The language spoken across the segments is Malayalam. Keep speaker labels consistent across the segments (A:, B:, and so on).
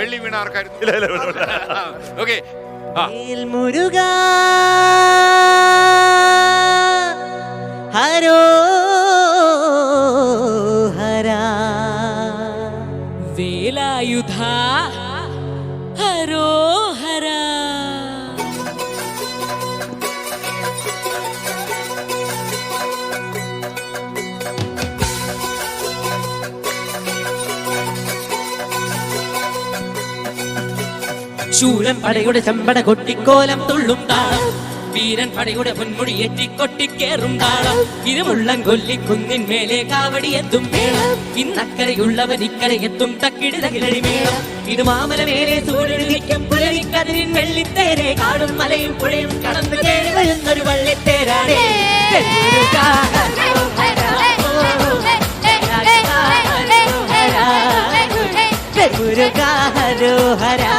A: വെള്ളി വീണ ആർക്കായിരുന്നു? ഓക്കെ.
B: മുരുകാ ഹരോ ഹരാ
C: വേലായുധ ഹരോ ഹരാ. ശൂരൻ പടയുടെ ചെമ്പട കൊട്ടിക്കോലം തുള്ളും താളം, വീരൻ പടയുടെ പൊന്മുടി എറ്റിക്കൊട്ടിക്കേറും താളം. ഇരുമുള്ളം കൊല്ലി കുന്നിൻ മേലെ കാവടി എത്തും മേളം, ഇന്നക്കരയുള്ളവൻ ഇക്കരെ എത്തും തക്കിടി തകിലടി മേളം. ഇത് മാമല മേലെ സൂര്യനിരിക്കും പുലരിക്കതിരിൻ വെള്ളിത്തേരെ, കാടും മലയും പുഴയും കടന്നു കയറി വരുന്നൊരു വള്ളിത്തേരാണ്.
B: മുരുകാ ഹരോ ഹരാ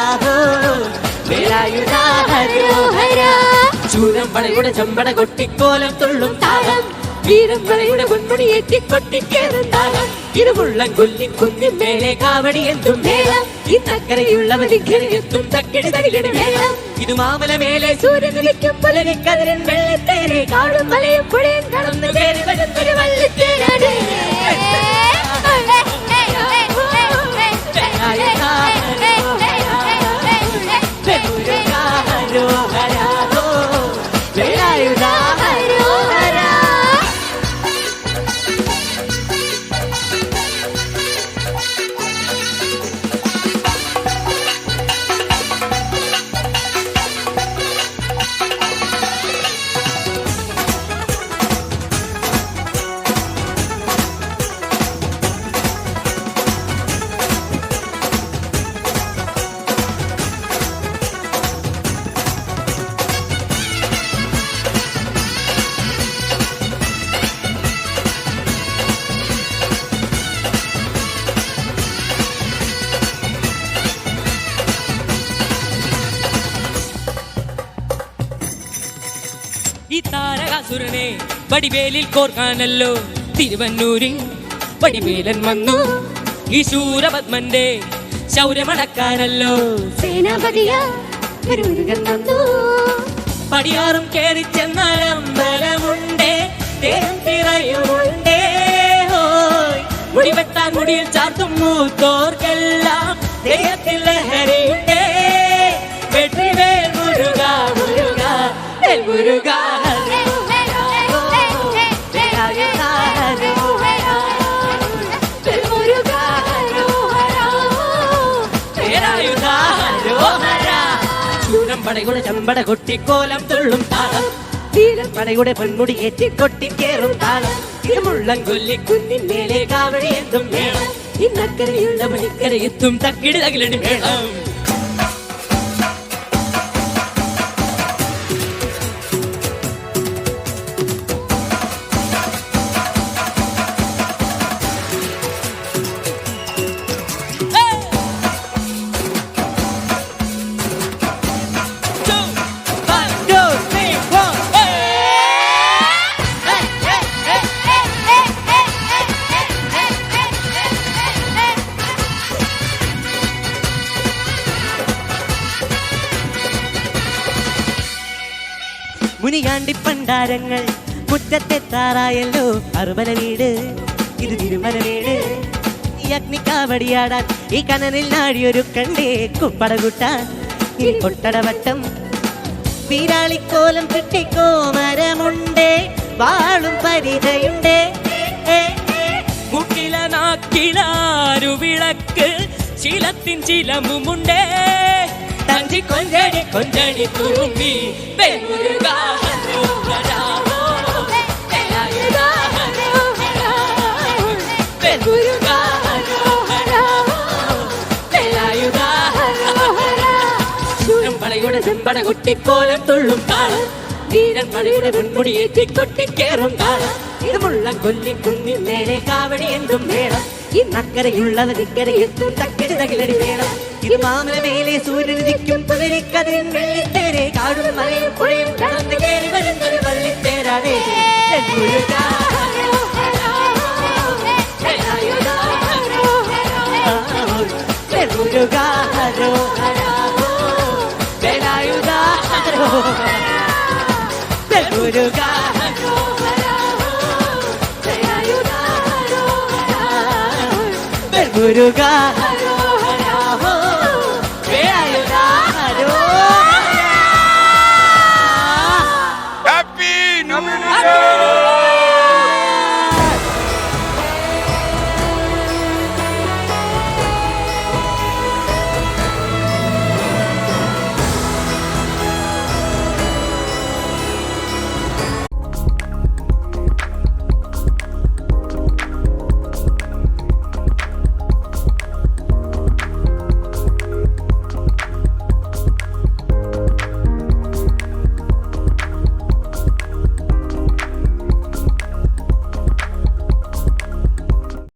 B: വേലായുധാ ഹരോ ഹരാ.
C: ശൂരൻ പടയുടെ ചെമ്പട കൊട്ടിക്കോലം തുള്ളും താളം, വീരൻ പടയുടെ പൊന്മുടി എറ്റിക്കൊട്ടിക്കേറും താളം. ഇരുമുള്ളം കൊല്ലി കുന്നിൻ മേലെ കാവടി എന്തും മേളം, ഇന്നക്കരയുള്ളവൻ ഇക്കരെ എത്തും തക്കിടി തകിലടി മേളം. ഇത് മാമല മേലെ സൂര്യനിരിക്കും പുലരിക്കതിരൻ വെള്ളിത്തേരെ, കാടും മലയും പുഴയും കടന്നു കയറി വരുന്നൊരു വള്ളിത്തേരാണ്. ഈ താരകാസുരനെ വടിവേലിൽ കോർക്കാനല്ലോ തിരുവന്നൂരിൽ വടിവേലൻ വന്നു. ഈ ശൂരപത്മന്റെ ശൗര്യമടക്കാനല്ലോ
D: സേനാപതിയാൻ വന്നു.
C: പടിയാറും കേറി ചെന്നാലമ്പലമുണ്ടേ, തേരും തിറയുമുണ്ടേ. മുടിവെട്ടാൻ മുടിയിൽ ചാർത്തും മൂത്തോർക്കെല്ലാം ദൈവത്തിൽ ലഹരിയുണ്ടേ. വെற்றிവേൽ മുരുകാ മുരുകാ മുരുകാ പടയുടെ ചമ്പട കൊട്ടിക്കോലം തുള്ളും താളം, വീരൻ പടയുടെ പൊന്മുടി ഏറ്റിക്കൊട്ടിക്കേറും താളം. ഇരുമുള്ളം കൊല്ലി കുന്നിൻ മേലെ കാവടി എന്തും വേണം, ഇന്നക്കരയുള്ള മണിക്കര എത്തും തക്കിടി തകിലടി വേണം.
B: മുനിയാണ്ടി പണ്ടാരങ്ങൾ മുറ്റത്തെത്താറായല്ലോ, അറുമല വീട് ഇത് തിരുമല വീട്. ഈ അഗ്നിക്കാവടിയാടാൻ ഈ കനലിൽ നാടിയൊരു കണ്ടേ, കുപ്പട കൂട്ടാൻ ഈ കൊട്ടടവട്ടം. വീരാളിക്കോലം കിട്ടിക്കോമരമുണ്ടേ, വാളും പരിചയുണ്ടേ.
C: മുക്കില നാക്കിലാരു വിളക്ക് ശീലത്തിൻ ചിലമുണ്ടേ. തഞ്ചി കൊഞ്ചടി കൊഞ്ചടി തുറുമ്പി മുരുകാ ഹരോ ഹരാ വേലായുധാ ഹരോ ഹരാ മുരുകാ ഹരോ ഹരാ വേലായുധാ ഹരോ ഹരാ. ശൂരൻ പടയുടെ ചെമ്പട കൊട്ടിക്കോലം തുള്ളും താളം, വീരൻ പടയുടെ പൊന്മുടി ഏറ്റിക്കൊട്ടിക്കേറും താളം. ഇരുമുള്ളം കൊല്ലി കുന്നിൻ മേലെ കാവടി എന്തും വേണം, ഇന്നക്കരയുള്ളവർ ഇക്കരെ എത്തും തക്കിടി തകിലടി വേണം. ഇത് മാമല മേലെ സൂര്യനിരിക്കും പുലരിക്കതിരിൻ വെള്ളിത്തേരെ, കാടും മലയും പുഴയും കടന്നു കയറി വരുന്നൊരു വള്ളിത്തേരാണ്. മുരുകാ ഹരോ ഹരാ വേലായുധാ ഹരോ ഹരാ
B: മുരുക ഹരോഹര വേലായുധ ഹരോഹര മുരുക മുരുക വേലായുധ ഹരോഹര
A: ഹാപ്പി ന്യൂ ഇയർ